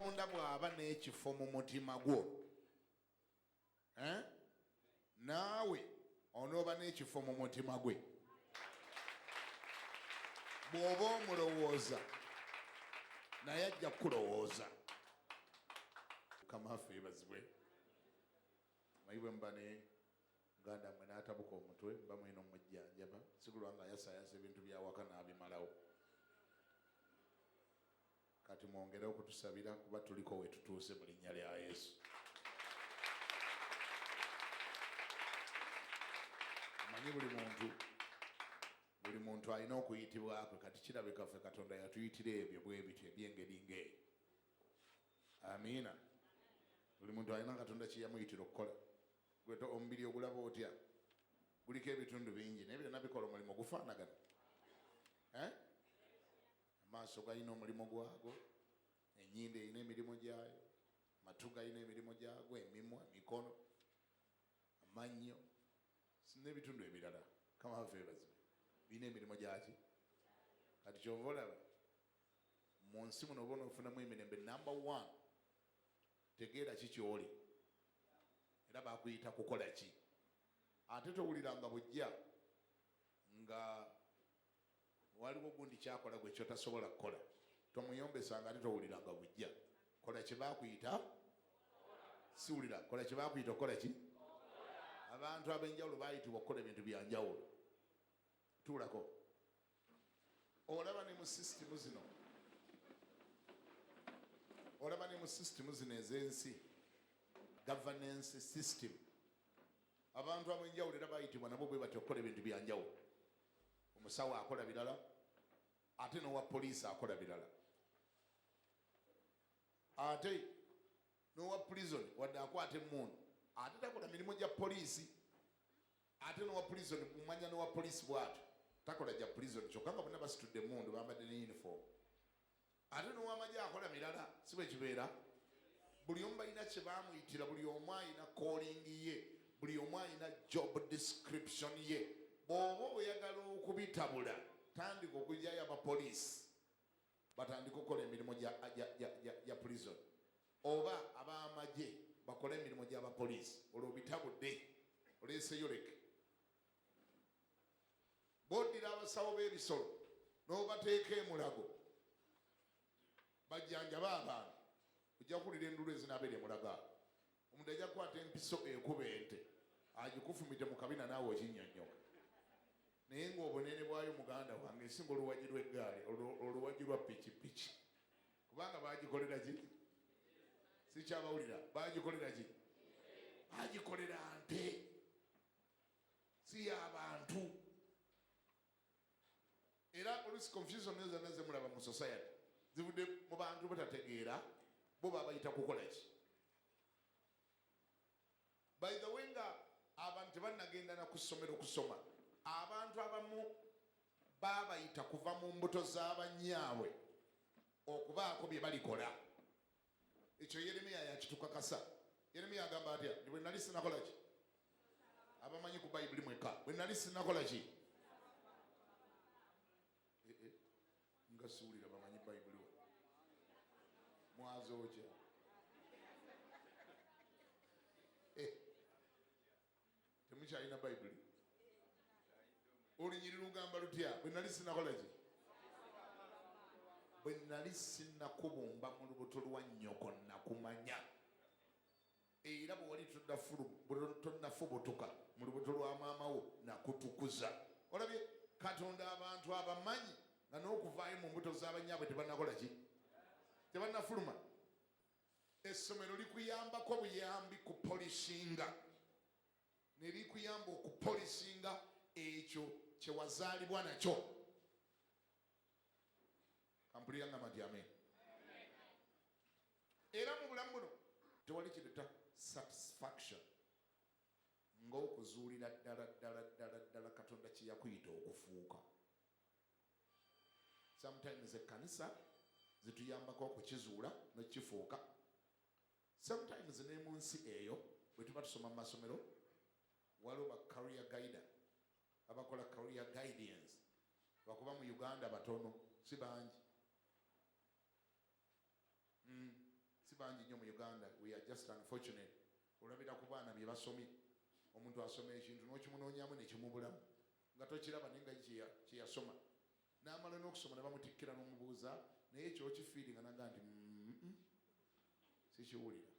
katonda bw'aba n'ekifo mu mutima gwo naawe onooba n'ekifo mu mutima gwe bw'oba omulowooza naye ajja kulowooza. Kamafu yebazibwe mayibwe mba ne muganda mmwe n'atabuka omutwe mba mwina omujjanjaba sigulwa nga ayasayasa ebintu byawaka n'abimalawo. Kati mwongere okutusabira kuba tuliko we tutuuse mu linnya lya Yesu. Manyi buli muntu alina okuyitibwako. Kati kirabika ffe Katonda yatuyitira ebyo bwe bityo eby'engeri ng'eyo. Amiina. Buli muntu alina Katonda kye yamuyitira okukola. Gwe omubiri ogulaba otya guliko ebitundu bingi naye byonna bikola omulimu gufaanagana. Amaaso galina omulimu gwago, ennyindo erina emirimu gyayo, amatu galina emirimu gyago, emimwa, emikono, amannyo n'ebitundu ebirala. Kama have ebazibe birina emirimu gyaki. Kati kyova olaba mu nsi muno oba onoofunamu emirembe number 1 tegeera ki kyoli era bakuyita kukola ki. Ate towuliranga bujja nga waliwo gundi kyakola gwe kyotasobola kukola tomuyombesanga ate towuliranga bujja. Kola kye bakuyita siwulira. Kola kye bakuyita okukola ki. Abantu ab'enjawulo bayitibwa okukola ebintu byanjawulo. Tuulako olaba ne mu sisitimu zino ez'ensi governance system abantu ab'enjawulo era bayitibwa nabo bwe batya okukola ebintu byanjawulo. Omusawo akola birala ate n'owa poliisi akola birala ate n'owa prison wadde akwata emmundu ate takola mirimu gya poliisi ate n'owa prison mumanya n'owa poliisi bw'ato takola gya prison kyokka nga bonna basitudde emmundu bambadde ne uniform. Ate n'ow'amagye akola mirala si bwe kibeera. Buli omu balina kye baamuyitira, buli omu alina calling ye, buli omu alina job description ye. Bw'oba oyagala okubitabula tandika okugyayo abapoliisi batandika okukola emirimu gya prison oba ab'amagye bakole emirimu gy'abapoliisi. Olwo bitabudde oleeseyo leke. B'oddira abasawo b'ebisolo n'obateeka emulago bajjanjaba abantu ojja kuwulira endulu ezinaabera emulaga. Omuntu ajja kukwata empiso ekuba ente agikufumite mu kabina naawe okinnyonnyoka. Naye ng'obunene bwayo muganda wange esinga oluwagi lw'eggaali oluwagi lwa pikipiki kubanga bagikolera ki. Sikyabawulira bagikolera ki. Bagikolera nte si y'abantu. Era olusi confusion zonna ze mulaba mu society zivudde mu bantu batategeera bo babayita kukola ki. By the way nga abantu tebannagenda na ku ssomero kusoma abantu abamu babayita kuva mu mbuto z'abannyaabwe okubaako bye balikola. Ekyo Yeremiya yakitukakasa. Yeremiya agamba atya bwe nali sinakola ki. Abamanyi ku bayibuli mweka bwe nali sinakola ki. Nga siwulira bamanyi bayibuli mwazookya. Temukyalina bayibuli. Olunyiri lugamba lutya bwe nali sinakola ki. Bwe nali sinakubumba mu lubuto lwa nnyoko nakumanya. Era bwe wali tonnafubutuka mu lubuto lwa maama wo nakutukuza. Olabye Katonda abantu abamanyi nga n'okuvaayo mu mbuto z'abannyaabwe tebannakola ki. Tebannafuluma. Essomero likuyambako buyambi ku polisinga ne likuyamba okupolisinga ekyo kye wazaalibwa nakyo. Kampulira nga mati amen. Era mu bulamu buno tewali kireta satisfaction ng'okuzuulira ddala Katonda kye yakuyita okufuuka. Sometimes ekkanisa zituyambako okukizuula n'okifuuka. Sometimes ne mu nsi eyo bwe tuba tusoma mu masomero waliwo ba career guider abakola career guidance bakuba mu Uganda batono si bangi. si bangi nnyo mu Uganda. We are just unfortunate. Olabira ku baana bye basomye. Omuntu asoma ekintu n'okimunoonyamu ne kimubulamu nga tokiraba naye nga kye yasoma. N'amala n'okusoma ne bamutikkira n'omubuuza naye ekyokifiiringa naga nti sikiwulira.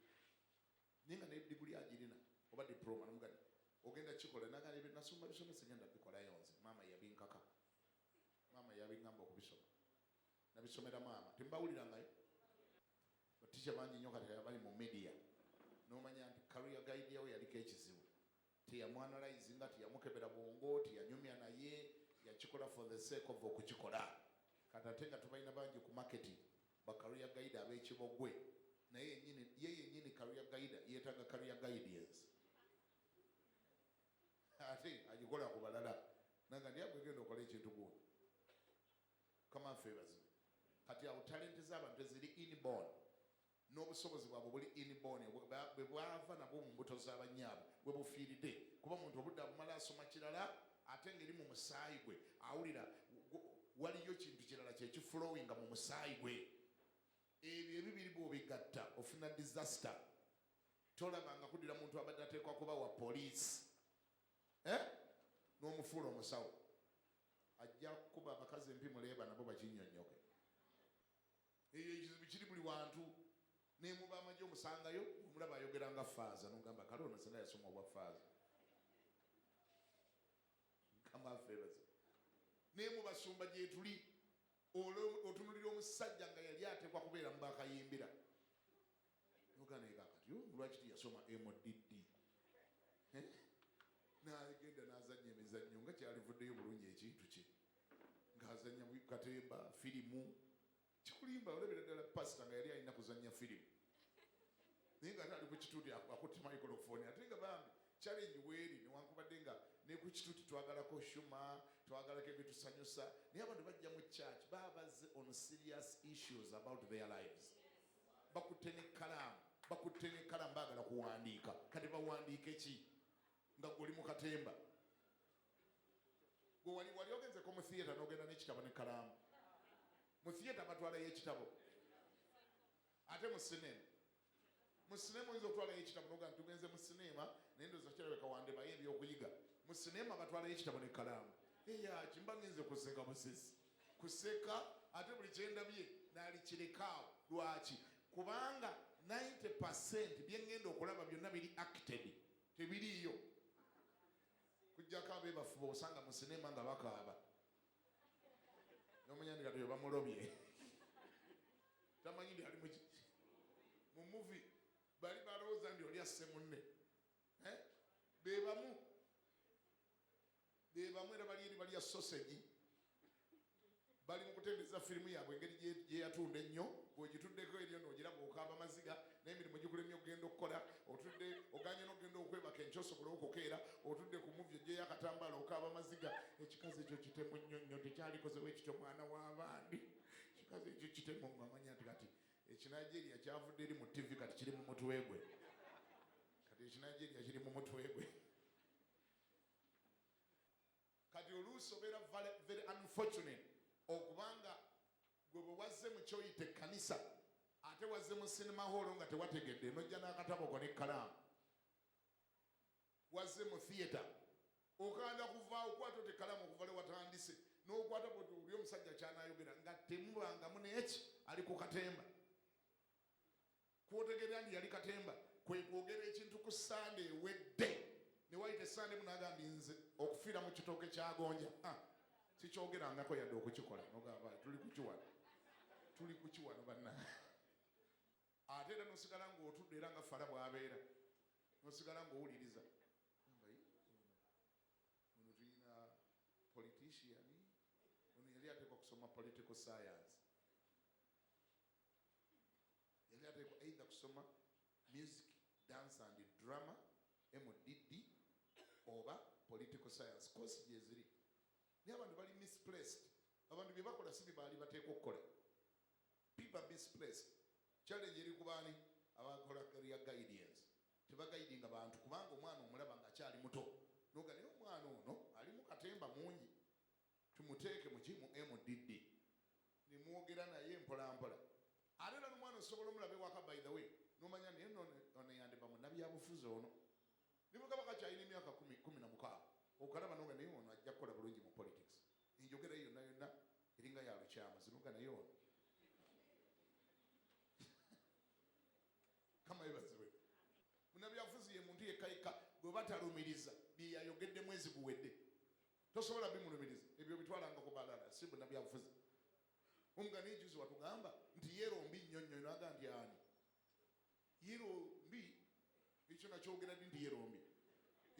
Naye nga ne diguli agirina oba diploma n'omugadi ogenda kikola naga ebyo nasoma bisome sigenda bikolayo nze. Maama yabinkaka. Maama yabiŋŋamba okubisoma. Nabisomera maama. Tembawulirangayo. Batisha bangi nnyo kati abali mu media. N'omanya nti career guide yawe yaliko ekizibu. Teyamwanalyze nga teyamukebera bwongo, teyanyumya naye, yakikola for the sake of okukikola. Kati ate nga tubalina bangi ku marketing ba career guide ab'ekibogwe. Naye yennyini career guide yeetaaga career guidance. Ate agikola ku balala. Naga ndi agwe genda okola ekintu gundi. Come on favors. Kati awo talenti z'abantu eziri inborn. N'obusobozi bwabwe buli inborn bwe bwava nabwo mu mbuto z'abanyaabwe bwe bufiiridde. Kuba omuntu obudde abumala asoma kirala ate ngeri mu musaayi gwe awulira waliyo kintu kirala kyekiflowinga mu musaayi gwe. Ebyo ebibiri bw'obigatta ofuna disaster. Tolabanga kuddira muntu abadde ateekwa kuba wa poliisi n'omufuula omusawo. Ajja kukuba abakazi empimuleeba nabo bakinnyonnyoke. Eyo ekizibu kiri buli wantu. Nemuba amagye omusangayo omulaba ayogera nga faaza n'ogamba kale ono singa yasoma obwa faaza. Kama favors. Nemubasumba gye tuli otunulira omusajja nga yali ateekwa kubeera mu bakayimbira. N'ogana kati lwaki tiyasoma MDD. N'agenda n'azannya emizannyo nga kyalivuddeyo bulungi ekintu kye. Ng'azannya katemba firimu. Kikulimba olebera ddala pasita nga yali alina kuzannya firimu. Naye nga ate ali ku kituuti akutte microphone ate nga bambi challenge weeri newankubadde nga ne ku kituuti twagalako shuma twagalako ebitusanyusa naye abantu bajja mu church babazze on serious issues about their lives. Bakutte ne kalamu baagala kuwandiika kati bawandiike ki nga gwe oli mu katemba. Gwe wali ogenzeko mu theatre n'ogenda n'ekitabo ne kalamu. Mu theatre batwalayo ekitabo. Ate mu sinema oyinza okutwalayo ekitabo n'oga nti tugenze mu sinema naye ndowooza kirabika wandebayo ebyokuyiga. Mu sinema batwalayo ekitabo ne kalamu. Eyaki mba ngenze kuseka busisi. Kuseka ate buli kyendabye n'alikirekawo. Lwaki? Kubanga 90% bye ngenda okulaba byonna biri acted. Tebiriiyo. Kujjako abeebafu osanga mu sinema nga bakaaba. N'omanya ndi kati bamulobye. Tamanyi ndi ali mu movie bali balowooza ndi oli asse munne. Beebamu era bali ya sausage. Bali mu kutendereza firimu yaabwe engeri gye yatunda ennyo bw'ogituddeko eryo n'ogiraba okaaba maziga n'emirimu gikulemye okugenda okukola otudde oganye n'okugenda okwebaka enkya osobola okukeera otudde ku muvi gye y'akatambaala okaaba maziga. Ekikazi ekyo kitemu nnyo nnyo tekyalikozewo ekityo mwana w'abandi. Ekikazi ekyo kitemu amanya nti kati ekinigeria kyavudde eri mu TV kati kiri mu mutwe gwe. Kati ekinigeria kiri mu mutwe gwe. Kati oluusi obeera very unfortunate okubanga gwe bwe wazze mu kyoyita ekkanisa ate wazze mu sinema holo nga tewategedde nojja n'akatabo ko n'ekkalaamu. Wazze mu theatre okanda kuvaawo okwata oti ekkalaamu okuva le watandise n'okwata bwe oli omusajja kyanaayogera nga temubangamu n'eki ali ku katemba. Kwotegerera ndi yali katemba kwe kwogera ekintu ku Sande ewedde ne wayita esande munagamba nze okufiira mu kitooke kya Gonja. Sikyogerangako yadde okukikola nogamba tuli kukiwano banna. Ate era nosigala ng'otudde era nga fala bw'abeera nosigala ng'owuliriza. Ono tulina politician ono yali ateekwa kusoma political science. Yali ateekwa either kusoma music, dance and drama MDD oba political science. Course gye ziri. Naye abantu bali misplaced. Abantu bye bakola si bye baali bateekwa okukola. People misplaced. Challenge eri ku baani abakola career guidance. Tebagayidinga bantu kubanga omwana omulaba ng'akyali muto. Noga naye omwana ono ali mu katemba mungi. Tumuteeke mu MDD. Ne mwogera naye mpola mpola. Ate era n'omwana nosobola omulabe waka by the way nomanya naye ono yandiba munnabyabufuzi ono nibuga bakakyalina emyaka 16 okalaba noga naye ono ajja kukola bulungi mu politics enjogera eyo yonna yonna eringa ya lukyama zinuga naye ono kama yebaziwe munnabyabufuzi ye muntu yekayika gwe batalumiriza byeyayogedde mwezi guwedde tosobola bimulumiriza ebyo bitwalanga ku balala si munnabyabufuzi omugani ejuzi watugamba nti yero mbi nnyo nnyo naga nti ani yero mbi ekyo nakyogera ddi nti yero mbi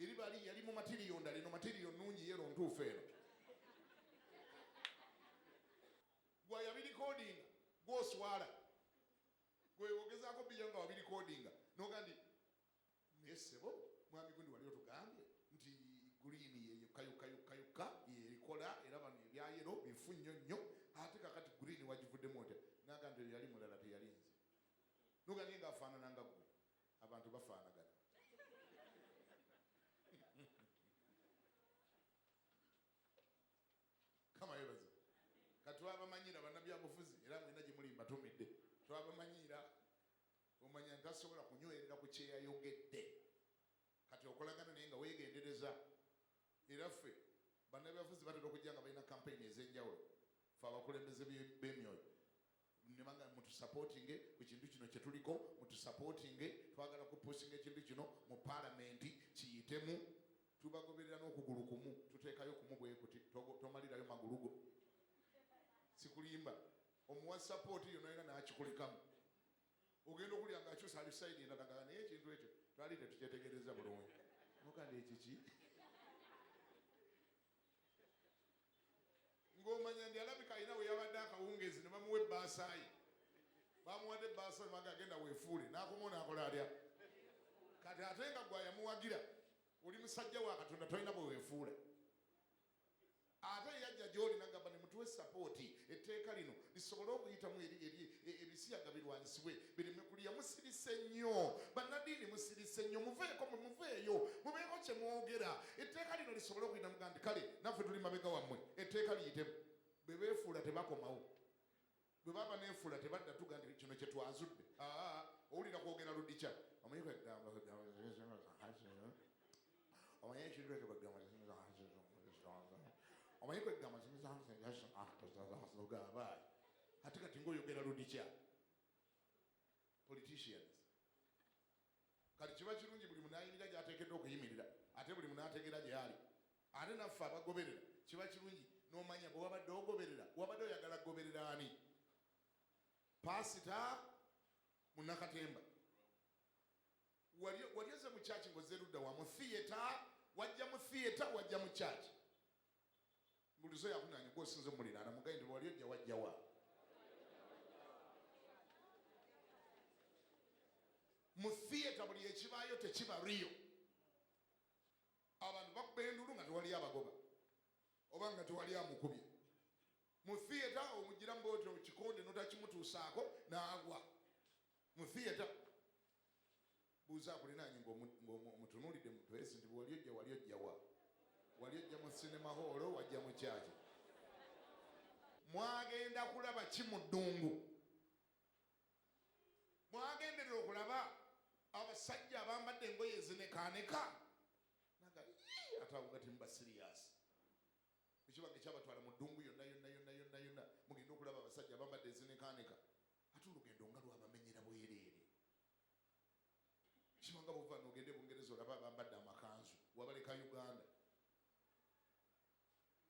eri bali yali mu matiriyo ndala eno matiriyo nnungi yero ntuufu eno gwe yabirikodinga gwoswala gwewogezaako biyo nga wabirikodinga noga nti nesebo mwami gundi wali otugambye nti guliini yeyukayukayukayuka yerikola era bano ebyayero bifu nnyo nnyo ate kakati guliini wagivuddemu otya naga nti yali mulala teyali nze noga naye ngaafaanananga gwe abantu bafaanagana kama yebaze katwabamanyira bannabyabufuzi era mwena gye muli mbatumidde twabamanyira omanya ntasobola kunywerera ku kyeyayogedde kati okolagana naye nga weegendereza era ffe bannabyabufuzi batera okujja nga balina kampeyini ez'enjawulo fe abakulembeze b'emyoyo nebanga mutusapootinge ku kintu kino kyetuliko mutusapootinge twagala kupusinga ekintu kino mu paalamenti kiyitemu tubagoberera n'okugulu kumu tuteekayo kumu bwekuti tomalirayo magulugo sikulimba omuwa sapooti yonna yona nakikulikamu ogenda okulya nga akyusa alisaidi endalagala naye ekintu ekyo twali tetukyetegereza bulungi mukandi ekiki ng'omanya ndi alabika alina we yabadde akawungezi ne bamuwa ebbaasayi bamuwadde ebbaasayi baga agenda weefuule n'akomawo n'akola atya kati ate nga gwe yamuwagira oli musajja wa Katonda tolina bwe weefuula ate yajja gy'oli nagamba ne mutuwe sapooti etteeka lino lisobole okuyitamu ebisiyaga birwanyisibwe bireme kulya musirise nnyo bannaddiini musirise nnyo muveeko muveeyo mubeeko kye mwogera etteeka lino lisobole okuyita muga nti kale naffe tuli mabega wammwe etteeka liyitemu bwe beefuula tebakomawo bwe baba neefuula tebadda tuga nti kino kye twazudde owulira kwogera ludikya omanyi kwegamba omanyi ekintu ekyo kwegamba omanyi kwegamba zimizanzegabaayi ate kati ngaoyogera ludikya politicians kati kiba kirungi buli munayimira gyateekeddwa okuyimirira ate buli munategeera gyali ate naffe abagoberera kiba kirungi n'omanya bwe wabadde ogoberera wabadde oyagala kugoberera ani pasita munakatemba wali oze mu kyaki ng'ozze ludda wa mu thiyeta wajja mu thiyeta wajja mu kyaki mbulizo yakunanya gwosinze omuliraana mugaye nti wali ojja wajjawa mu thiyeta buli ekibaayo tekiba riyo abantu bakuba endulu nga tewali abagoba oba nga tewali amukubye mu thiyeta omugira mbooti kikonde notakimutuusaako n'agwa mu thiyeta buuza akulinanye ng'omutunuulidde mutwesi nti wali ojjawa wali ojja mu sinema holo wajja mu kyaki mwagenda kulaba ki mu ddungu mwagenderera okulaba abasajja abambadde engoye ezinekaaneka naga atawuga timuba siriyasi ekibaga ekyabatwala mu ddungu yonna mugenda okulaba abasajja abambadde ezinekaaneka ate olugendo nga lwabamenyera bwereere kibanga buva nogende bungereza olaba abambadde amakanzu wabaleka Uganda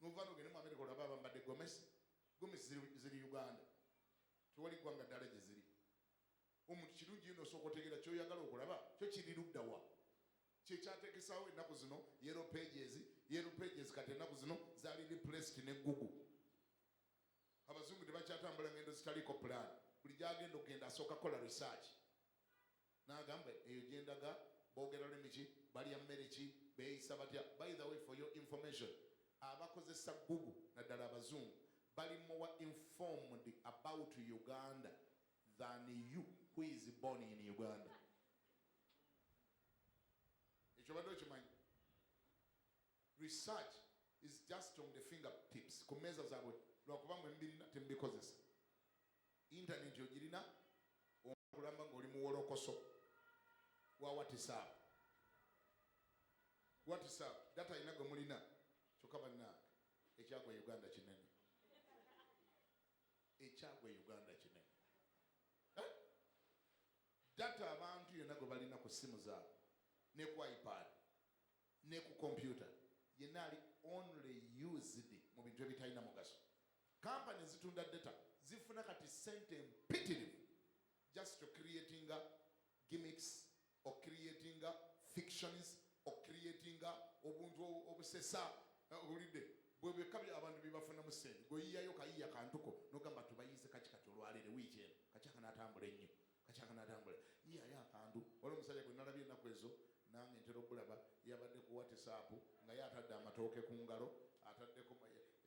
nova nogende mu Amerika olaba abambadde gomesi ziri Uganda tewali ggwanga ddala gye ziri omuntu kirungi ino osooka otegeera kyoyagala okulaba kyo kiri luddawa kyekyateekesaawo ennaku zino yellow pages kati ennaku zino zaali replaced ne Google abazungu tebakyatambula ngendo zitaliko plan buli gyagenda okugenda asooka kola research n'agamba eyo gyendaga boogera lulimi ki balya mmere ki beeyisa batya by the way for your information abakozesa Google naddala abazungu bali more informed about Uganda than you who is born in Uganda ekyo badde okimanyi research is just on the fingertips ku mmeeza zaabwe lwakuba mwe mbirina temubikozesa internet ogirina okulamba ng'oli muwolokoso wa WhatsApp data ina gwe mulina kyokka bannange ekyagwa Uganda kinene data abantu yonna gwe balina ku ssimu zaabwe ne ku iPad ne ku computer yenna ali only used mu bintu ebitalina mugaso. Company zitunda data zifuna kati sente mpitirivu just to creating gimmicks or creating fictions or creating obuntu obusesa olide bwe kabya abantu bibafuna mu sente goyiyayo kayiya kantuko nogamba tubayize kati olwalire wiiki eno kachaka natambula ennyo iya akantu wali omusajja gwe nalabye ennaku ezo nange ntera okulaba yabadde ku WhatsApp nga ye atadde amatooke ku ngalo ataddeko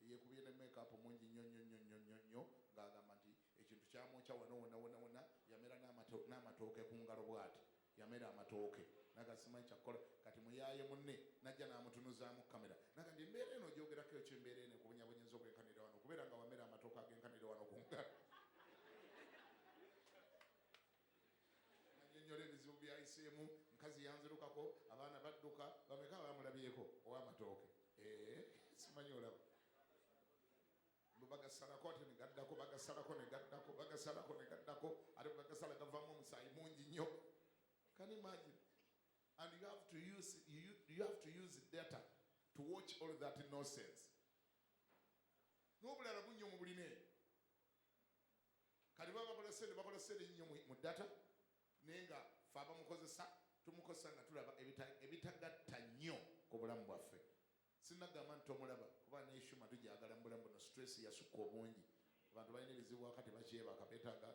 yekubye ne makeup mungi nnyo ng'agamba nti ekintu kyamwokya wona yamera n'amatooke ku ngalo bw'ati yamera amatooke nagasimanyi kyakkola kati muyaye munne najja n'amutunuzaamu kamera naga ndi embeera eno ogyogerako ekyo embeera eno ekubonyabonyeza obwenkanira wano okubeera nga wamera amatooke ag'enkanira wano ku ngalo nanyonnyola ebizibu byayiseemu mukazi yanzirukako abaana badduka bameka bamulabyeko ow'amatooke simanyi olaba bagasalako ate negaddako bagasalako negaddako ate bagasala gavaamu omusaayi mungi nnyo. Can you imagine? And you have to use data to watch all that nonsense. N'obulala bunnyo mu bulina eyo kati bakola sente nnyo mu data naye nga fe abamukozesa tumukozesa nga tulaba ebitagatta nnyo ku bulamu bwaffe. Sinagamba nti tomulaba kuba neeshuma tujagala mu bulamu buno stress yasukka obungi abantu balina ebizibu wakati bakyebaka betaaga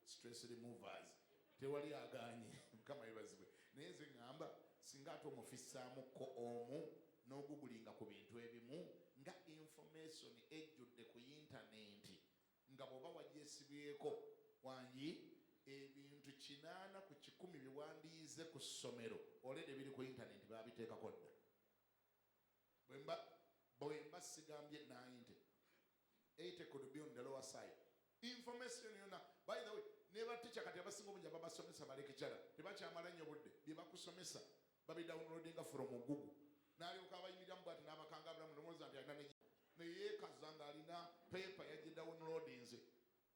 stress removers tewali aganye mukama yebazibwe naye nze ŋŋamba singa ate omufisaamuko omu n'ogugulinga ku bintu ebimu nga information ejjudde ku yintaneeti nga bw'oba wagyesibyeko wangi ebintu 8 ku 100 byewandiyize ku ssomero olede biri ku yintaneeti babiteekako dda bwemba sigambye 80 could be on the lower side. Information yonna by the way neba teacher kati abasinga obungi babasomesa balekekyala tebakyamala nnyo budde bye bakusomesa babidownloadinga from Google n'alyoka abayimiriramu bwati n'abakanga abulamu nomwoza nti alina neyeekaza ng'alina paper yagidownloadinze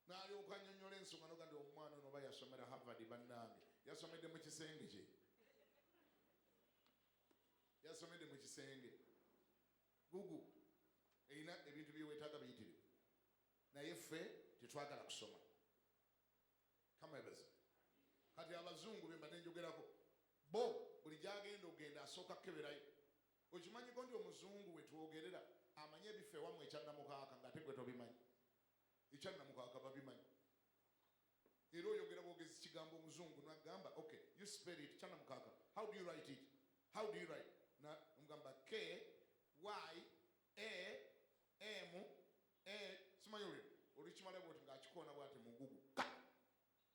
n'alyoka annyonnyola ensonga noga nti omwana ono oba yasomera Harvard bannange yasomedde mu kisenge kye Google erina ebintu byeweetaaga biyitirivu naye ffe tetwagala kusoma kama ebaza kati abazungu bemba nenjogerako bo buli gyagenda ogenda asooka kukeberayo okimanyiko nti omuzungu wetwogerera amanye ebiffe ewamu ekyannamukaaka ng'ate gwe tobimanyi ekyannamukaaka babimanyi era oyogera bwogezi kigambo omuzungu nagamba okay you spell it kyannamukaaka how do you write mugamba K Y A M A simanyi olwe olukimala bwoti ng'akikoona bwati mu Google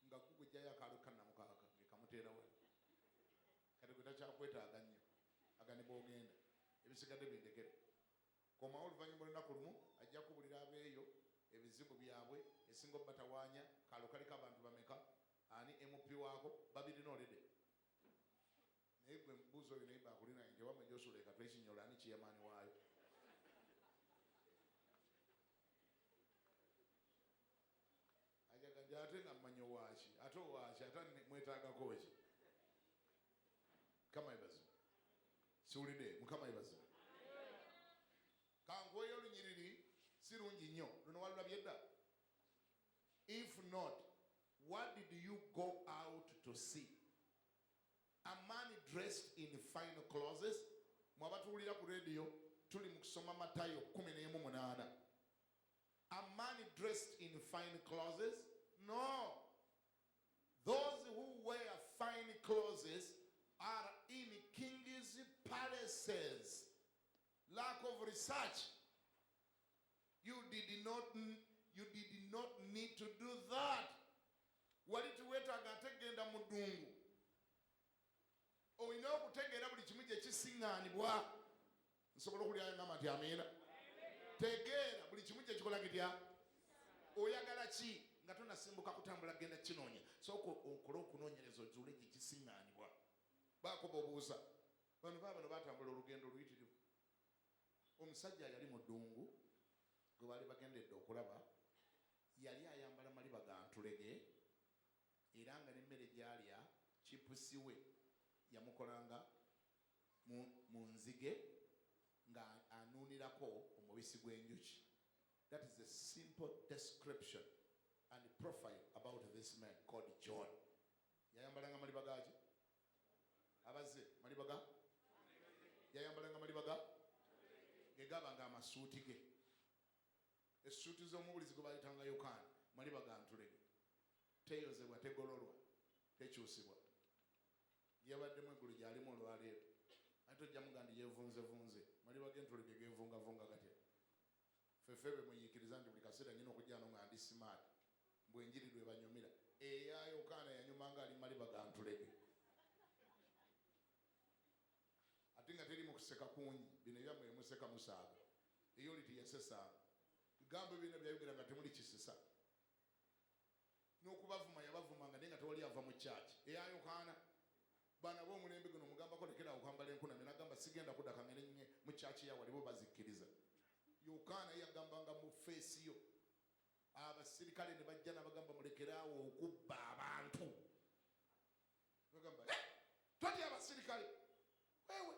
nga Google jjayo akaalo kannamukaaka ngekamuteera wali kati gwe takyakwetaaga nnyo agani bwogenda ebisigadde bindekere komawo oluvannyuma olunaku lumu ajja kubulira abeeyo ebizibu byabwe esinga obatawaanya kaalo kaliko abantu bameka ani MP waako babirina olede naye gwe mbuuzi oyo naye baakulina nti wamwe gyosuleka twekinyola ani kiyamaani waayo ajaga ate nga mmanyi owaaki ate owaaki ate mwetaagako ki mukama yebazibu siwulidde mukama yebazibu kankuweyo olunyiriri si lungi nnyo luno walulabye dda if not what did you go out to see a man dressed in fine clothes mwabatuwulira ku radio tuli mu kusoma Matayo 11:8 a man dressed in fine clothes no those who wear fine clothes are in king's palaces. Lack of research. You did not need to do that. Wali tuwetaaga ategenda mu ddungu olina okutegeera buli kimu gye kisiŋŋaanibwa nsobola okulyayo ngamba nti amiina tegeera buli kimu gye kikola kitya oyagala ki nga tonasimbuka kutambula genda kinoonya sooka okole okunoonyereza ozuule gye kisiŋŋaanibwa. Baako bobuuza bano batambula olugendo luyitirivu. Omusajja yali mu ddungu gwe baali bagendedde okulaba, yali ayambala maliba ga ntulege era nga n'emmere gy'alya kipusi we yamukolanga mu nzige nga anuunirako omubisi gw'enjuki. That is a simple description and profile about this man called John. Yayambalanga maliba gaki? Abaze maliba ga? Yayambalanga maliba ga? Gegabanga amasuuti ge. Essuuti z'omubulizi gwe bayitanga Yokaana, maliba ga ntulege. Teyozebwa, tegololwa, tekyusibwa. Yabaddemu eggulu gy'alimu olwaleero. Ate ojja mugamba nti yeevunzevunze. Maliba g'entulege geevungavunga gatya? Ffeffe be muyiikiriza nti buli kaseera nnyina okujja wano nga ndi smart. Bwenjiri lwe banyumira. Eya Yokaana yanyumanga ali maliba ga ntulege. Ate nga teri mu kuseka kungi, bino ebyammwe museka musaaga. Eyo oli teyasesanga. Bigambo byonna byayogera nga temuli kisisa. N'okubavuma yabavumanga naye nga tewali ava mu kyaki. Eya Yokaana bana b'omulembe guno mugambako lekera okwambala enkunamyo n'agamba sigenda kudaka ngene mu kyaki ya waliwo bazikkiriza. Yokaana yagambanga mu feesi yo. Abasirikale ne bajja n'abagamba mulekeraawo okubba abantu. Bagamba totya abasirikale wewe.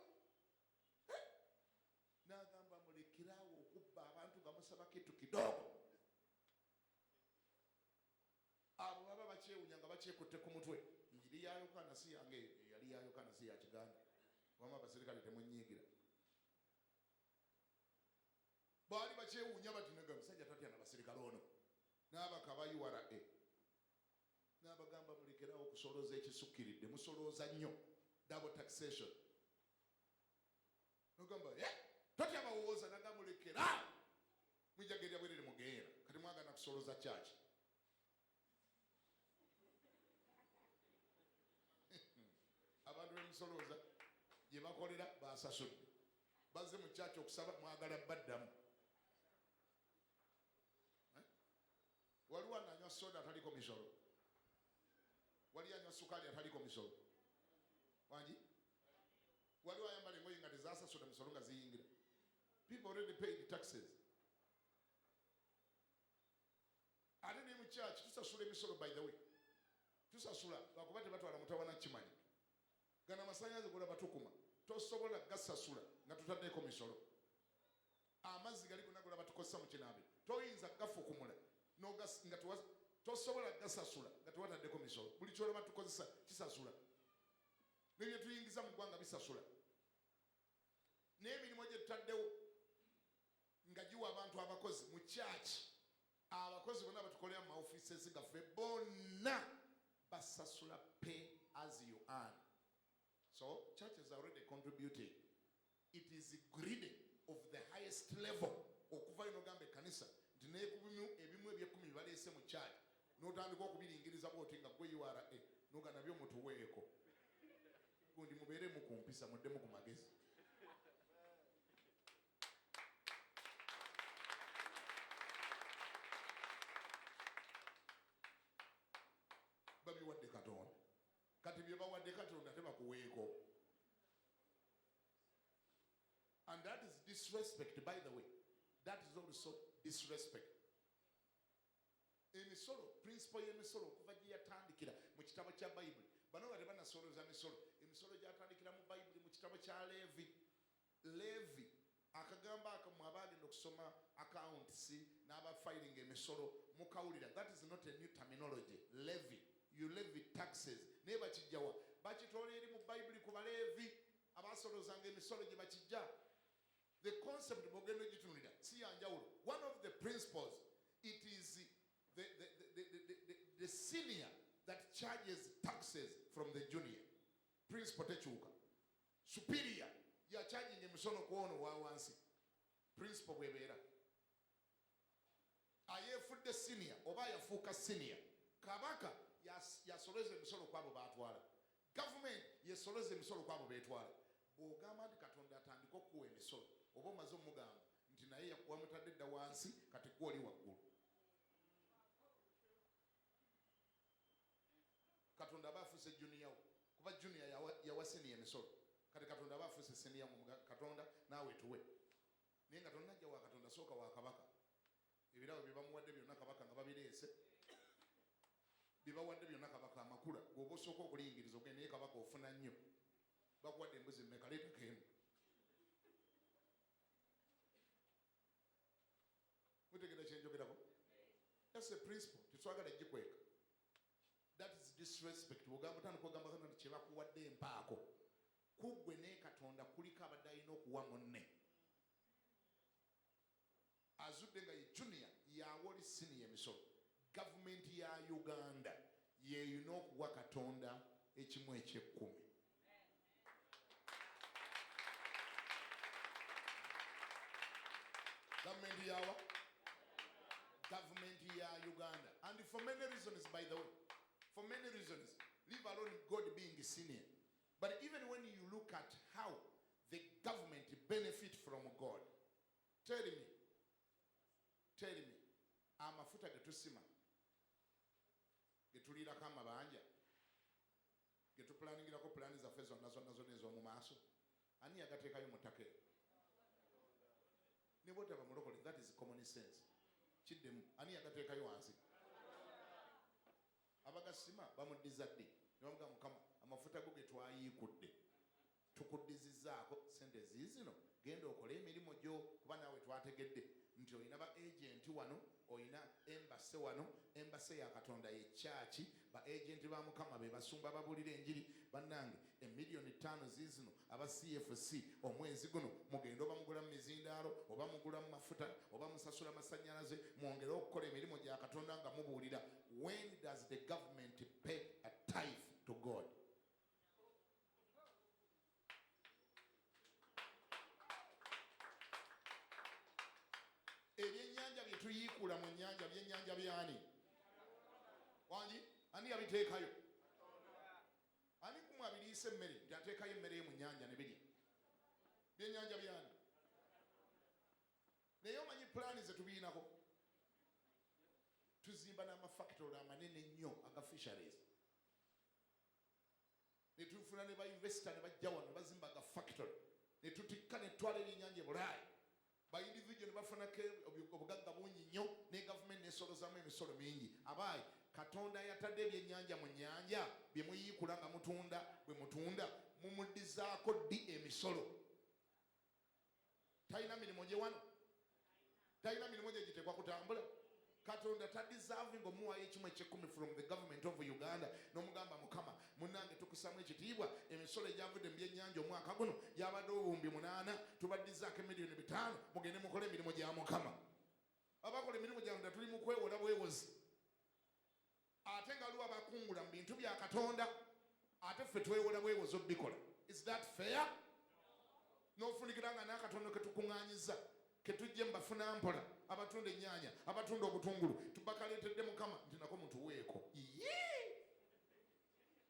N'agamba mulekeraawo okubba abantu nga musaba kitu kidogo. Abo baba bakyewunya nga bakyekutte ku mutwe. Njiri ya Yokaana si yange, yali ya Yokaana si ya Kiganda. Wama abasirikale temunyiigira. Baali bakyewunya bati nega musajja tatya n'abasirikale ono. N'abaka ba URA. N'abagamba mulekeraawo okusolooza ekisukkiridde, musolooza nnyo. Double taxation. N'ogamba totya bawooza naga mulekeraawo. Mwijagerya bwerere mugeera. Kati mwagana kusolooza kyaki. Abantu bemusolooza gye bakolera basasudde. Bazze mu kyaki okusaba mwagala baddamu. Waliwo ananywa soda ataliko misolo. Wali anywa sukaali ataliko misolo. Wangi? Waliwo ayambala engoye nga tezasasula misolo nga ziyingira. People already paid taxes. Ate ne mu kyaki tusasula emisolo by the way. Tusasula lwakuba tebatwala mutawana kimanyi. Gana amasannyalaze gola batukuma. Tosobola gasasula nga tutaddeko misolo. Amazzi gali gonna gola batukozesa mu kinaabe. Toyinza gafukumula. No gas nga tosobola gasasula nga tewataddeko misolo. Buli kyolaba tukozesa kisasula. Nebye tuyingiza mu ggwanga bisasula. N'emirimu gye tutaddewo nga giwa abantu abakozi mu kyaki. Abakozi bonna batukolera mu offices gaffe bonna basasula pay as you earn. So churches are already contributing. It is greedy of the highest level. Okuva ino gambe kanisa nti n'ekubimu ebimu eby'ekkumi baleese mu kyaki n'otandika okubiringiriza bw'oti nga gwe URA n'oga nabyo mutuweeko. Gundi mubeeremu ku mpisa muddemu ku magezi. Babiwadde Katonda. Kati bye bawadde Katonda tebakuweeko. And that is disrespect, by the way. That is also disrespect. Emisolo, principle y'emisolo okuva gye yatandikira mu kitabo kya Bayibuli. Bano bali banasolooza misolo. Emisolo gyatandikira mu Bayibuli mu kitabo kya Levi. Levi akagamba akamu abagenda okusoma accounts n'aba filing emisolo mukawulira. That is not a new terminology. Levi. You levy taxes. Naye bakijjawa. Bakitoola eri mu Bayibuli ku Baleevi abasoloozanga emisolo gye bakijja. The concept bogendo gitunulira si yanjawulo. One of the principles, it is the senior that charges taxes from the junior. Principle tekyuka. Superior ya charging emisono kwono wa wansi. Principle bwebeera. Ayeefudde senior oba yafuuka senior. Kabaka yasolooza emisolo kwabo baatwala. Government yesolooza emisolo kwabo beetwala. Bw'ogamba nti Katonda atandika okuwa emisolo oba omaze omugamba nti naye wamutadde dda wansi kati gw'oli waggulu. bafuuse junior kuba junior yawa senior emisolo kati Katonda bafuuse senior mu Katonda naawe tuwe naye nga tonnajja wa Katonda sooka wa kabaka ebirabo bye bamuwadde byonna kabaka nga babireese bibawadde byonna kabaka amakula gwoba osooka okuliyingiriza ogende naye kabaka ofuna nnyo bakuwadde embuzi mmeka leetako emu mutegera kyenjogerako. That's a principle tetwagala gikweka. That is disrespect. Bwogamba otandika ogamba kana kye bakuwadde empaako kuggwe ne Katonda kuliko abadde alina okuwa munne azudde nga ye junior yawa oli senior emisolo. Gavumenti ya Uganda yeeyina okuwa Katonda ekimu eky'ekkumi. Gavumenti yawa government ya Uganda, and for many reasons, by the way, for many reasons, leave alone God being senior, but even when you look at how the government benefit from God, tell me amafuta getusima getulirako amabanja getuplaningirako plani zaffe zonna ez'omu maaso ani yagateekayo mu ttaka ne bwotaba mulokole? That is common sense. Kiddemu ani yagateekayo wansi? Abagasima bamuddiza ddi ne bamuga Mukama amafuta go ge twayiikudde tukuddizizzaako sente ziizino genda okole emirimu gyo kuba naawe twategedde nti olina ba agenti wano olina embase wano. Embase ya Katonda ye kyaki ba agenti ba Mukama be basumba babulira enjiri bannange emiliyoni 5 ziizino aba CFC omwezi guno mugenda oba mugula mu mizindaalo oba mugula mu mafuta oba musasula masannyalaze mwongere okukola emirimu gya Katonda nga mubuulira. When does the government pay a tithe to God? Ebyennyanja bye tuyiikula mu nnyanja byennyanja byani? Wangi ani yabiteekayo? Ani kumwe abiriisa emmere nti ateekayo emmere mu nnyanja ne birya? Byennyanja byani? Naye omanyi pulaani ze tubiinako? Tuzimba n'amafactory amanene nnyo aga fisheries. Ne tufuna ne bainvestor ne bajja wano ne bazimba aga factory. Ne tutikka ne twala ebyennyanja e Bulaayi. Ba individual ne bafunako obugagga bungi nnyo ne gavumenti nesolozaamu emisolo mingi. Abaayi Katonda yatadde ebyennyanja mu nnyanja bye muyiikula nga mutunda bwe mutunda mumuddizaako ddi emisolo? Talina mirimu gye wano? Talina mirimu gye giteekwa kutambula? Katonda tadeserving omuwaayo ekimu eky'ekkumi from the government of Uganda n'omugamba Mukama munnange tukusaamu ekitiibwa emisolo egyavudde mu byennyanja omwaka guno gyabadde obuwumbi 8 tubaddizaako emiliyoni 5 mugende mukole emirimu gya Mukama. Abakola emirimu gyabwe tuli mu kwewola bwewozi ate nga luwa bakungula mu bintu bya Katonda ate ffe twewola bwewozi obikola. Is that fair? N'ofunikira nga n'akatono ke tukuŋŋaanyiza ketujje mbafuna mpola abatunda ennyaanya abatunda obutungulu tubakaleetedde Mukama nti nako mutuweeko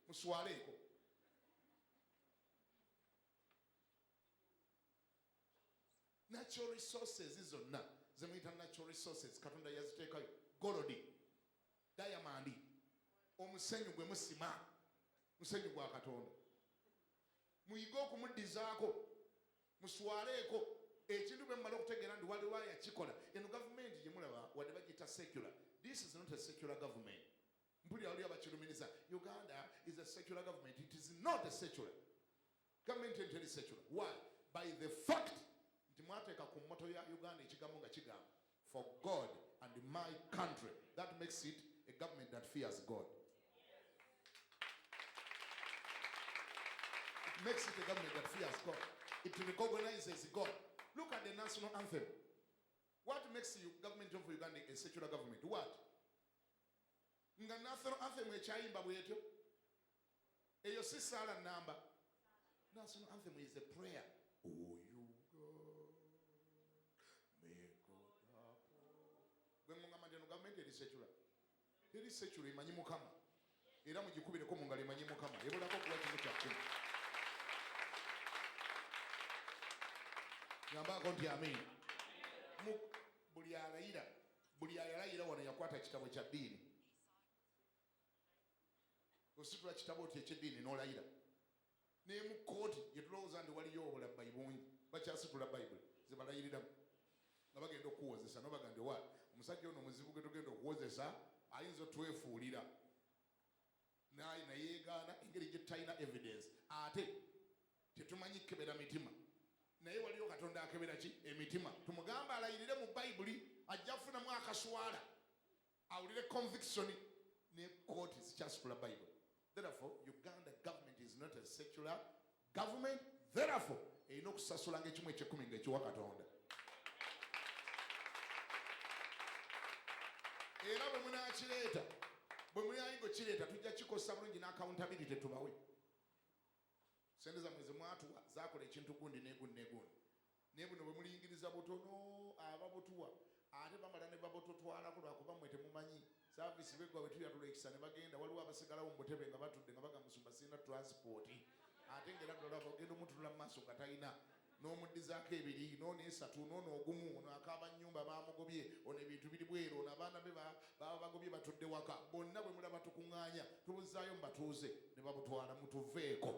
muswaleeko. Natural resources zonna ze muyita natural resources Katonda yaziteekayo: golodi, diamond, omusenyu gwe musima, musenyu gwa Katonda. Muyige okumuddizaako muswaleeko. Ekintu bwe mmala okutegeera ndi waliwo yakikola. Eno gavumenti gye mulaba wadde bagiyita secular. This is not a secular government. Mpulira waliwo abakirumiriza Uganda is a secular government. It is not a secular government. Eri secular. Why? By the fact nti mwateeka ku mmoto ya Uganda ekigambo nga kigamba for God and my country. That makes it a government that fears God. It makes it a government that fears God. It recognizes God. Look at the national anthem. What makes the government of Uganda a secular government? What? Nga national anthem ekyayimba bwetyo eyo si sala namba. National anthem is a prayer. Oh you God, may God happen. Gwe mungamba nti eno government eri secular. Eri secular emanyi Mukama. Era mugikubireko mu ngalo emanyi Mukama. Ebulako kuwa kimu kyakkumi. Nyambako nti amen. Buli ayalayira wano yakwata kitabo kya ddiini. ositula kitabo oti ekyeddiini n'olayira ne mu kooti gyetulowooza nti waliyo obulabbayi bungi bakyasitula bayibuli zebalayiriramu nga bagenda okuwozesa nobagande wa omusajja ono omuzibu gwe tugenda okuwozesa ayinza otwefuulira nayeegaana engeri gye tutalina evidence ate tetumanyi kebera mitima naye waliyo katonda akebera ki emitima tumugamba alayirire mu bayibuli ajja kufunamu akaswala awulire conviction ne kooti zikyasitula bayibuli. Therefore, Uganda government is not a secular government. Therefore, erina okusasulanga ekimu ekyekumi ng'ekiwa Katonda. Era bwe munaakireeta bwe munaayingo kireeta tujja kikosa bulungi n'accountability tubawe. Sente zammwe ze mwatuwa zaakola ekintu gundi n'egundi n'egundi. Naye buno bwe muliyingiriza butono ababutuwa ate bamala ne babututwalako lwakuba mmwe temumanyi saavisi beggwa bwe tuyatula ekisa ne bagenda waliwo abasigalawo mu butebe nga batudde nga bagamba musumba sirina transport ate ngera ddala bagenda omutulula mu maaso nga talina n'omuddizaako ebiri n'ono esatu n'ono ogumu ono akaaba nnyumba baamugobye ono ebintu biri bweru ono abaana be baba bagobye batudde waka bonna bwe mulaba tukuŋŋaanya tubuzzaayo mu batuuze ne babutwala mutuveeko.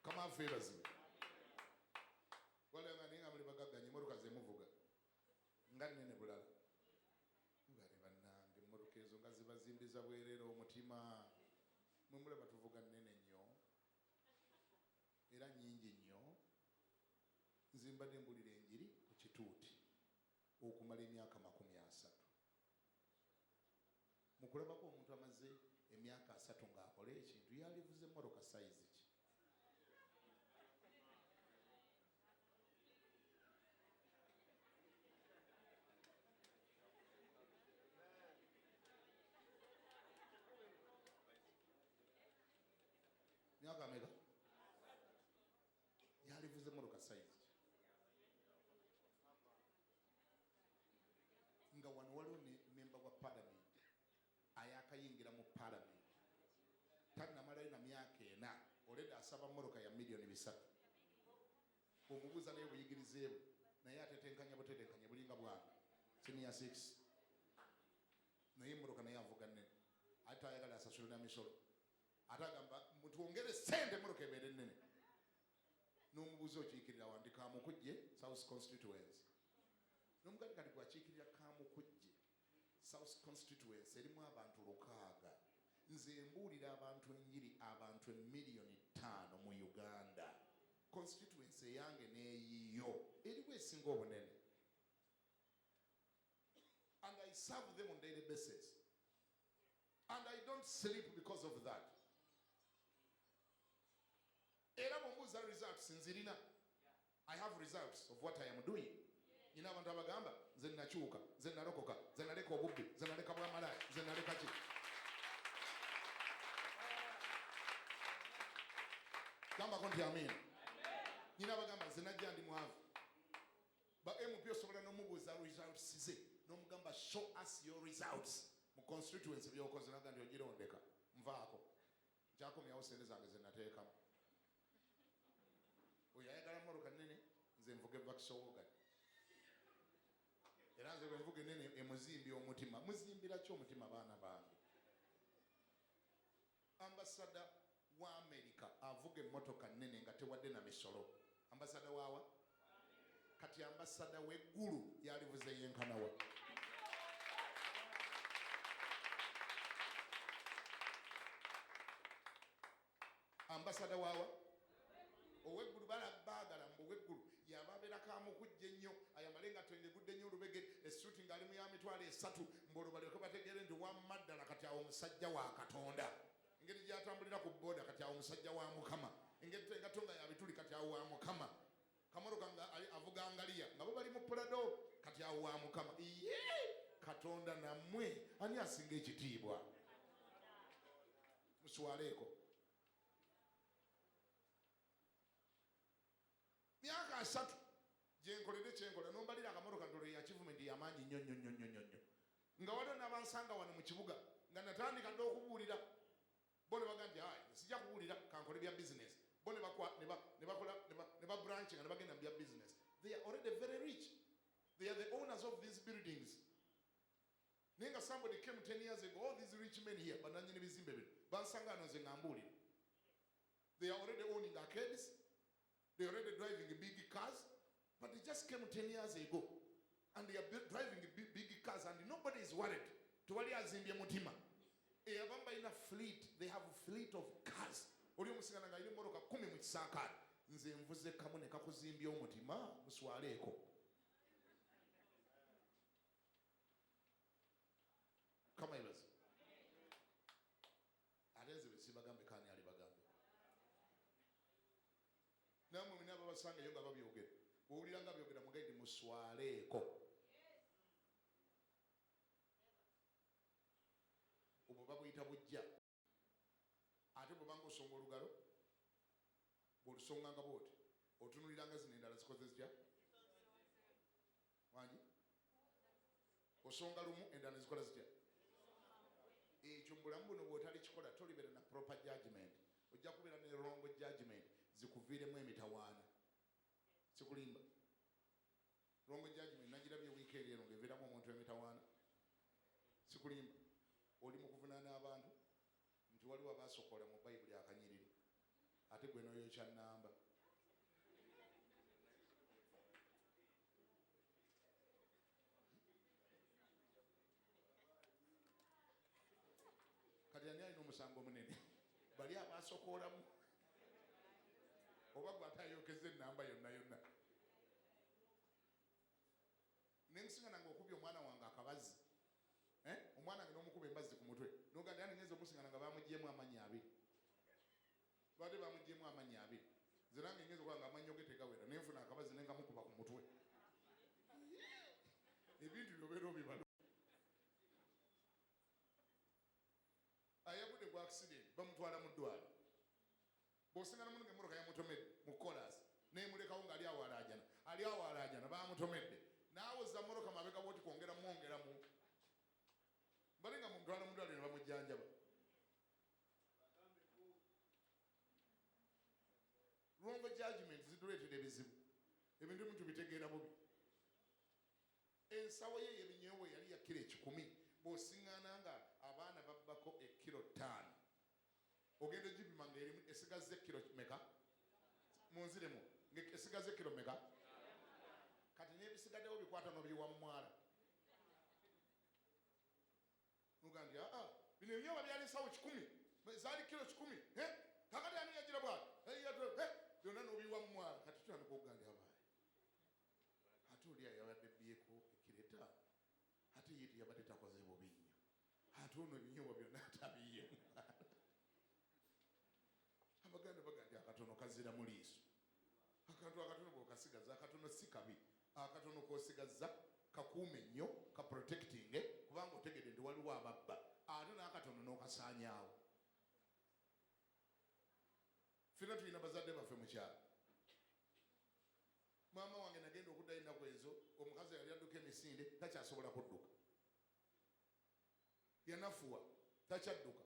Kama afeebazi wale nga ninga muli bagagganya emmotoka zemuvuga nga nnene bulala bale bannange emmotoka ezo nga zibazimbiza bwerere omutima mwe mulaba tuvuga nnene nnyo era nnyingi nnyo. Nzimbadde mbulira enjiri ku kituuti okumala emyaka 30 mu kulabako omuntu amaze emyaka 3 ng'akola ekintu yalivuze emmotoka sayizi ki? Myaka mega yalivuze emmotoka sayizi nga wano waliwo ne memba wa parliament ayakayingira mu parliament tannamalayo na myaka 4 oleda asaba mmotoka ya milioni 3 omubuuza naye buyigirizeemu naye atetenkanya butetenkanya bulinga bwange senior 6 naye emmotoka naye avuga nnene ate ayagala asasule n'emisolo atagamba mutuongere sente emmotoka ebeere nnene n'omubuuza okiikirira wanti Kamukujje South Constituency n'omugandi kati gwakiikirira Kamukujje South Constituency erimu abantu 600 nze mbuulira abantu enjiri abantu 1,500,000 mu Uganda constituency eyange n'eyiyo eriwo esinga obunene and I serve them on daily basis and I don't sleep because of that. Era mumbuuza results nzirina. I have results of what I am doing. Nina abantu abagamba nze nakyuka nze nalokoka nze naleka obubbi nze naleka bwamala nze naleka ki. Gamba konti amen. Nina abagamba nze najja ndi mwavu ba MP osobola n'omubuuza results ze n'omugamba show us your results mu constituency byokoze naga ndi ogirondeka nvaako nkyakomyawo sente zange ze nateekamu. Oyo ayagala mmotoka nnene nze nvuga evakisowoga era nze bwe nvuga ennene emuzimbi omutima muzimbira ki omutima baana bange? Ambasada wa America avuga emmotoka nnene nga tewadde na misolo. Ambasada waawa? Kati ambasada w'eggulu yalivuze yenkanawa. Ambasada waawa? Oweggulu baagala mbu oweggulu yababeera Kamukujje ennyo ayamale nga twengegudde nnyo olubege essuuti ng'ali mu ya mitwalo 3 mbolo balyoke bategeere nti wamma ddala kati awo omusajja wa Katonda. Engeri gy'atambulira ku booda kati awo omusajja wa Mukama. Engeri engato nga yabituli kati awo wa Mukama. Kamotoka nga avuga ngaliya nga bo bali mu Prado kati awo wa Mukama. Katonda nammwe ani asinga ekitiibwa? Muswaleeko. Myaka 3 gyenkoledde kyenkola nombalira akamotoka ndolo ya achievement y'amaanyi nnyo nga waliwo n'abansanga wano mu kibuga nga natandika dde okubuulira bo ne bagambye sijja kubuulira kankole bya business bo ne bakola ne ba branch nga ne bagenda mu bya business. They are already very rich They are the owners of these buildings. Nenga somebody came 10 years ago, all these rich men here, but nanyi bizimbe bino. Bansangano ze ngambuli. They are already owning arcades. They are already driving big cars. But they just came 10 years ago. And they are driving big cars and nobody is worried. Tuwali azimbye mutima. Abamba in a fleet. They have a fleet of cars. Oli omusigana nga ine moroka 10 mu kisaakali. Nze mvuze kamu ne kakuzimbye omutima muswaleeko. Kama ibaze. Aleze besibagambe kani ali bagambe. Namwe minaba basanga yo nga babyogera. Bwuliranga byogera mugaidi muswaleeko. Obo babuyita bujja. Ate bwebanga osonga olugalo bw'olusonganga bw'oti otunuliranga zino endala zikoze zitya wangi osonga lumu endala nezikola zitya ekyo mu bulamu buno bw'otali kikola tolibeera na proper judgment ojja kubeera ne wrong judgment zikuviiremu emitawaana sikulimba wrong judgment nagirabye wiiki eri eno ng'eviiramu omuntu emitawaana sikulimba oli mu kuvunaana abantu nti waliwo abaasokola mu bayibuli akanyiriri ate gwe n'oyokya nnamba kati ani alina omusango omunene bali abaasokoolamu oba gwe ate ayokeza ennamba yonna yonna nensiŋŋananga okubya omwana wange akabazi omwana nga n'omukuba embazzi ku mutwe noganda yani ngeze omusiŋŋana nga bamugyemu amannya abiri baade bamugyemu amannya abiri nze nange ngeze okuba nga amannyo ge tegawera nenfuna akabazi nenkamukuba ku mutwe ebintu byobeera obibala ayagudde ku accident bamutwala mu ddwalo bw'osiŋŋana muno ng'emmotoka yamutomedde mu kolasi nemulekawo nga ali awo alaajana bamutomedde naawoza mmotoka mabega bwoti kwongera mwongeramu bali nga mumutwala mu ddwaliro ne bamujjanjaba wrong judgment zituleetera ebizibu ebintu bimu tubitegeera bubi ensawo ye yebinyewo yali ya kilo 10 bw'osiŋŋaana nga abaana babbako ekilo 5 ogenda ogipima ng'erimu esigaze kilo meka munziremu ng'esigaze kilo meka kati n'ebisigaddewo bikwata n'obiwammwala nuga nti bino ebinyoba byali ensawo 10 zaali kilo 10 kakati ani yagira bwati byonna n'obiwammwala kati tutandika okuga nti abaayi ate oli yabadde byeko ekilo 5 ate ye teyabadde takoze bubi nnyo ate ono ebinyoba byonna atabiyemu abaganda baga nti akatono kazira mu liiso akantu akatono bw'okasigaza akatono si kabi akatono k'osigazza kakuume nnyo ka protecting kubanga otegedde nti waliwo ababba ate n'akatono n'okasaanyaawo fena tulina bazadde baffe mu kyalo maama wange nagenda okudda ennaku ezo omukazi yali adduka emisinde takyasobola kudduka yanafuwa takyadduka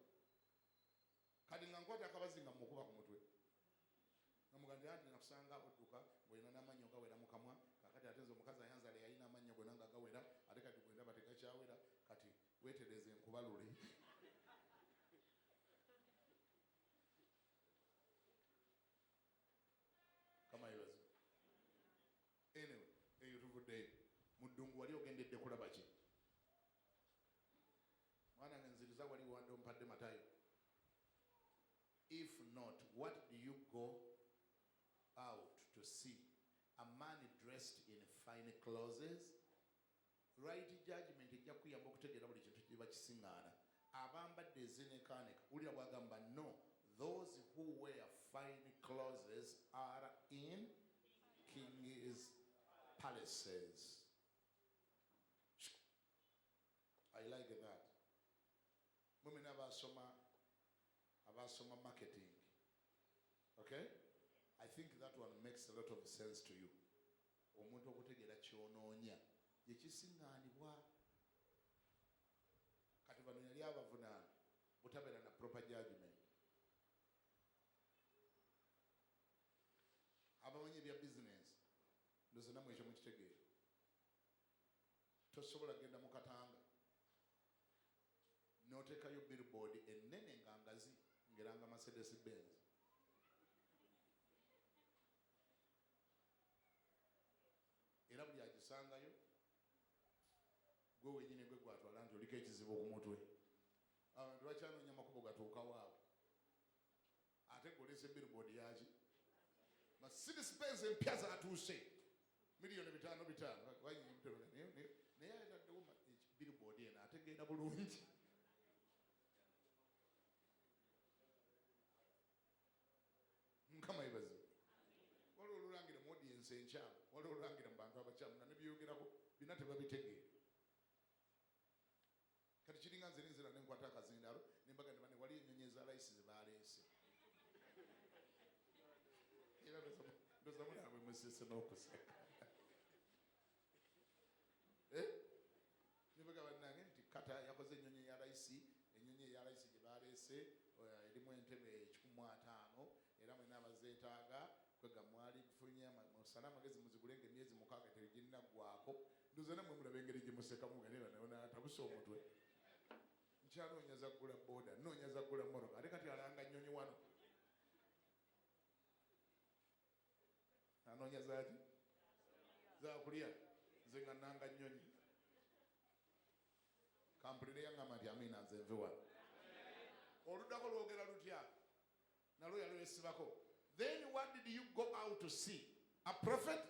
kati nga nkwata akabazi nga mukuba ku mutwe namugandi anti nakusanga odduka ng'olina n'amannyo gawera mu kamwa kakati ate nze omukazi ayanzala yalina amannyo gonna nga gawera ate kati gwendaba tegakyawera kati weetereze enkubalule kamayibazo anyway eyo tuvuddeyo mu ddungu wali ogendedde kulaba ki mwana nga nziriza wali wande ompadde matayo if not what do you go out to see? A man dressed in fine clothes? Right judgment ejja kuyamba okutegeera buli kintu kiba kisiŋŋaana abambadde ezinekaaneka ulira bwagamba no those who wear fine clothes are in king's palaces. I like that. Women abasoma marketing. Okay? I think that one makes a lot of sense to you. Omuntu okutegeera kyonoonya ye kisiŋŋaanibwa kati bano yali abavunaana butabeera na proper judgment. Abamanyi ebya business ndoza namwe ekyo mukitegeera tosobola genda mu Katanga n'oteekayo billboard ennene nga ngazi ngeranga Mercedes Benz. Era buli agisangayo gwe wenyini gwe gwatwala nti oliko ekizibu ku mutwe. Abantu bakyanoonya amakubo gatuukawo awo. Ate golese billboard yaki Mercedes Benz empya zaatuuse miliyoni 5,500 naye ayitaddewo billboard eno ategeera bulungi. Mukama yebaze. Waliwo olulangira mu audience enkyamu, waliwo olulangira mu bantu abakyamu nga nebyogerako bina tebabitegeera. Kati kiringa nze ninzira nenkwata akazindaalo nembaga ne bane wali ennyonyi eza layisi ze baleese. Era ndoza munaabwe musese n'okuseka. Nembaga bannange nti kata yakoze ennyonyi eya layisi, ennyonyi eya layisi gye baleese erimu entebe 150 era mwena abazeetaaga kwega mwali kufunye musana amagezi muzigulenge emyezi 6 teginaggwako. Ndoza nammwe mulaba engeri gye musekamu ganera nayo n'atabusa omutwe. Nkyanoonya za ggula booda, noonya za ggula mmoroka ate kati alanga nnyonyi wano. Anoonya zaaki zakulya nze nga nanga nnyonyi. Kampulire yaŋŋamba nti amiina nze nve wano. Oluddako lwogera lutya nalwo yalwesibako. Then what did you go out to see? A prophet?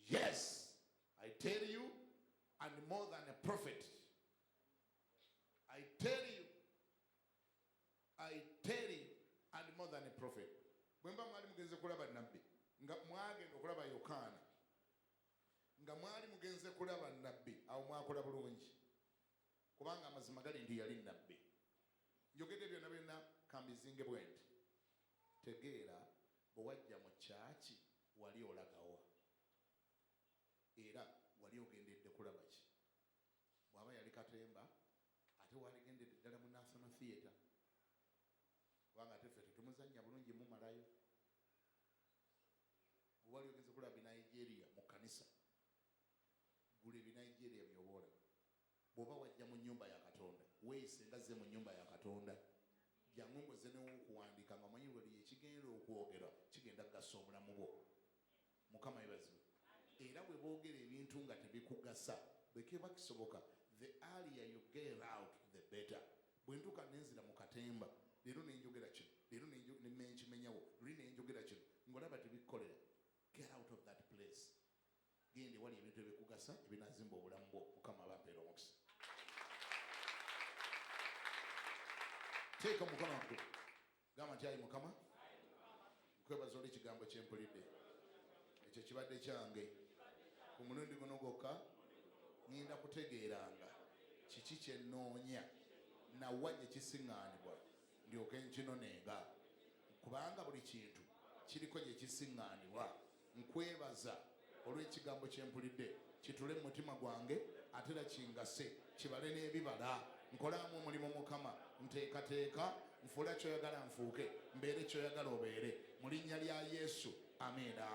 Yes, I tell you, and more than a prophet. I tell you, and more than a prophet. Bwemba mwali mugenze kulaba nabbi nga mwagenda okulaba Yokaana nga mwali mugenze kulaba nabbi awo mwakola bulungi kubanga amazima gali nti yali nabbi. Njogedde byonna byonna kambizinge bwe nti tegeera bwe wajja mu kyaki wali olagawa era wali ogendedde kulaba ki. Bw'aba yali Katemba ate waligendedde ddala mu National Theatre kubanga ate ffe tetumuzannya bulungi mumalayo. Wali ogeze kulaba Nigeria mu kanisa gula Nigeria byoba olaba. Bw'oba wajja mu nnyumba ya Katonda weeyise nga zze mu nnyumba ya Katonda jangu ngoze n'okuwandiika nga omanyi buli ekigenda okwogerwa kigenda kugasa obulamu bwo. Mukama yebazibwe. Era bwe boogera ebintu nga tebikugasa bwe kiba kisoboka, the earlier you get out the better. Bwe ntuuka nenzira mu Katemba leero nenjogera kino, leero nenkimenyawo, luli nenjogera kino ng'olaba tebikukolera, get out of that place. Gende wali ebintu ebikugasa ebinazimba obulamu bwo. Mukama abampeera omukisa. Teeka mukono gwo gamba nti ayi Mukama nkwebaza oli ekigambo kyempulidde, ekyo kibadde kyange ku mulundi guno gwokka. Ngenda kutegeeranga kiki kye nnoonya nawa gye kisiŋŋaanibwa ndyoke nkinonenga kubanga buli kintu kiriko gye kisiŋŋaanibwa. Nkwebaza olw'ekigambo kyempulidde, kitule mu mutima gwange ate era kingase kibale n'ebibala. Nkolamu omulimu Mukama, nteekateeka, nfuula ky'oyagala nfuuke, mbeere ky'oyagala obeere. Mu linnya lya Yesu, amiina.